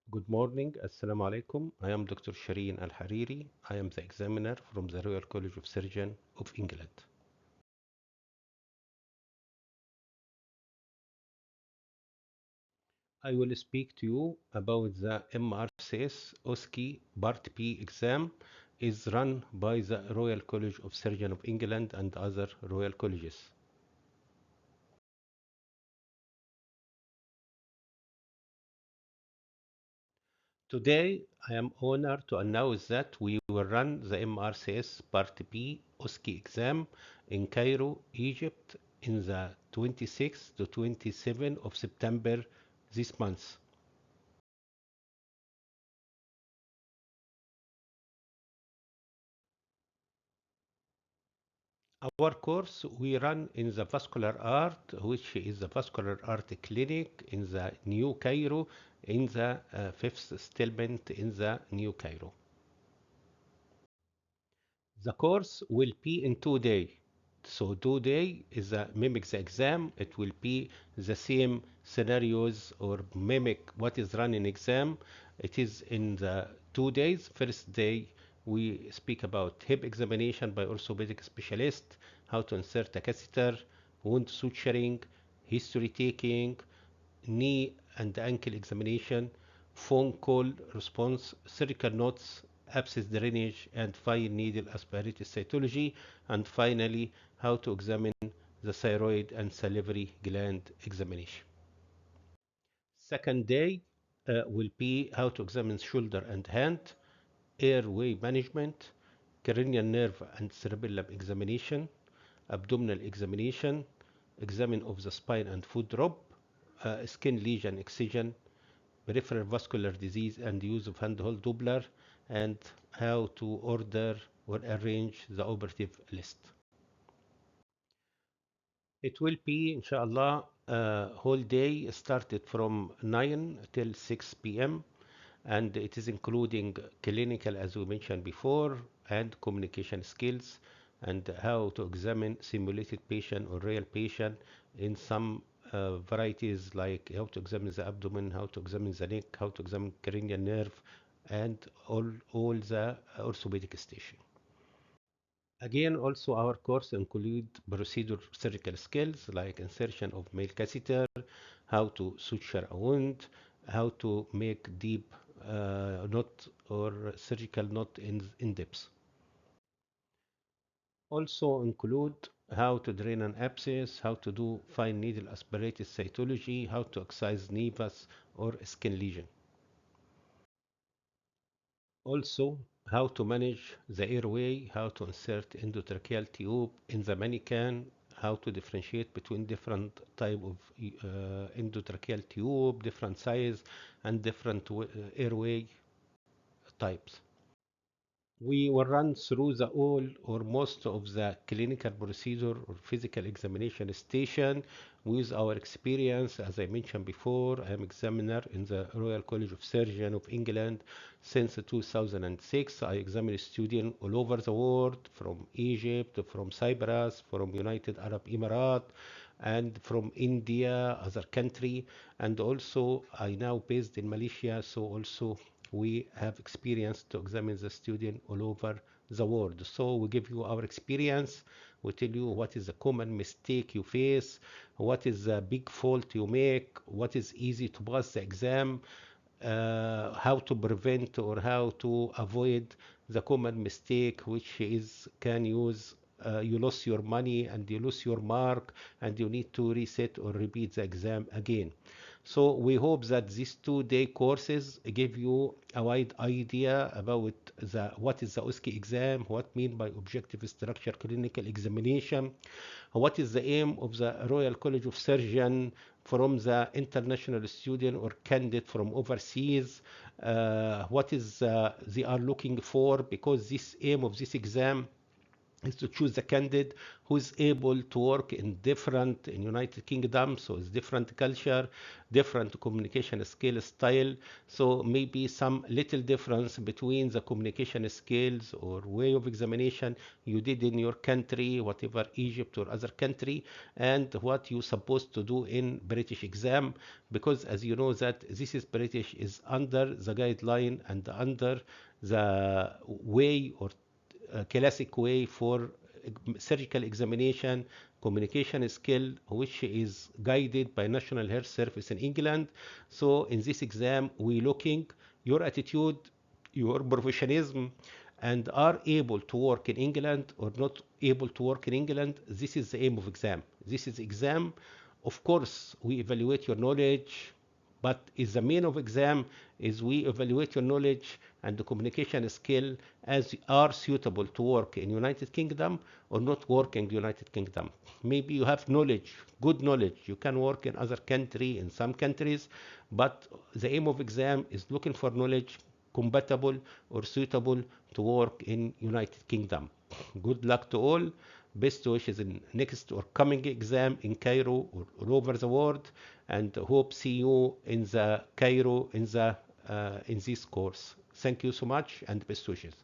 Good morning. Assalamu alaikum. I am Dr. Sherene Al-Hariri. I am the examiner from the Royal College of Surgeons of England. I will speak to you about the MRCS OSCE Part B exam is run by the Royal College of Surgeons of England and other royal colleges. Today, I am honored to announce that we will run the MRCS Part B OSCE exam in Cairo, Egypt in the 26th to 27th of September this month. Our course we run in the vascular art, which is the vascular art clinic in the New Cairo in the fifth settlement in the New Cairo. The course will be in 2 days. So 2 days is a mimic the exam. It will be the same scenarios or mimic what is run in exam. It is in the 2 days. First day we speak about hip examination by orthopedic specialist, how to insert a catheter, wound suturing, history taking, knee and ankle examination, phone call response, surgical notes, abscess drainage, and fine needle aspirated cytology, and finally, how to examine the thyroid and salivary gland examination. Second day will be how to examine shoulder and hand, airway management, cranial nerve and cerebellum examination, abdominal examination, examine of the spine and foot drop, skin lesion excision, peripheral vascular disease and use of handheld Doppler, and how to order or arrange the operative list. It will be, inshallah, a whole day started from 9 till 6 p.m. and it is including clinical, as we mentioned before, and communication skills, and how to examine simulated patient or real patient in some varieties, like how to examine the abdomen, how to examine the neck, how to examine cranial nerve, and all the orthopedic station. Again, also our course include procedure surgical skills like insertion of male catheter, how to suture a wound, how to make deep knot or surgical knot in depth. Also include how to drain an abscess, how to do fine needle aspirated cytology, how to excise nevus or skin lesion. Also, how to manage the airway, how to insert endotracheal tube in the manican, how to differentiate between different type of endotracheal tube, different size, and different airway types. We will run through the all or most of the clinical procedure or physical examination station with our experience. As I mentioned before, I am examiner in the Royal College of Surgeons of England since 2006. I examine students all over the world, from Egypt, from Cyprus, from United Arab Emirates, and from India, other country, and also I now based in Malaysia, so also we have experience to examine the student all over the world. So we give you our experience. We tell you what is the common mistake you face, what is the big fault you make, what is easy to pass the exam, how to prevent or how to avoid the common mistake, which is can use you lose your money and you lose your mark and you need to reset or repeat the exam again. So we hope that these 2 day courses give you a wide idea about what is the OSCE exam, what mean by objective structure clinical examination, what is the aim of the Royal College of Surgeons from the international student or candidate from overseas, what is they are looking for, because this aim of this exam is to choose a candidate who's able to work in United Kingdom, so it's different culture, different communication skill style. So maybe some little difference between the communication skills or way of examination you did in your country, whatever Egypt or other country, and what you supposed to do in British exam, because as you know that this is British is under the guideline and under the way or classic way for surgical examination, communication skill, which is guided by National Health Service in England. So in this exam, we looking your attitude, your professionalism, and are able to work in England or not able to work in England. This is the aim of exam. This is exam. Of course, we evaluate your knowledge, but is the main of exam is we evaluate your knowledge and the communication skill as are suitable to work in United Kingdom or not work in United Kingdom. Maybe you have knowledge, good knowledge, you can work in other country, in some countries, but the aim of exam is looking for knowledge compatible or suitable to work in United Kingdom. Good luck to all. Best wishes in next or coming exam in Cairo or all over the world, and hope see you in the Cairo in this course. Thank you so much and best wishes.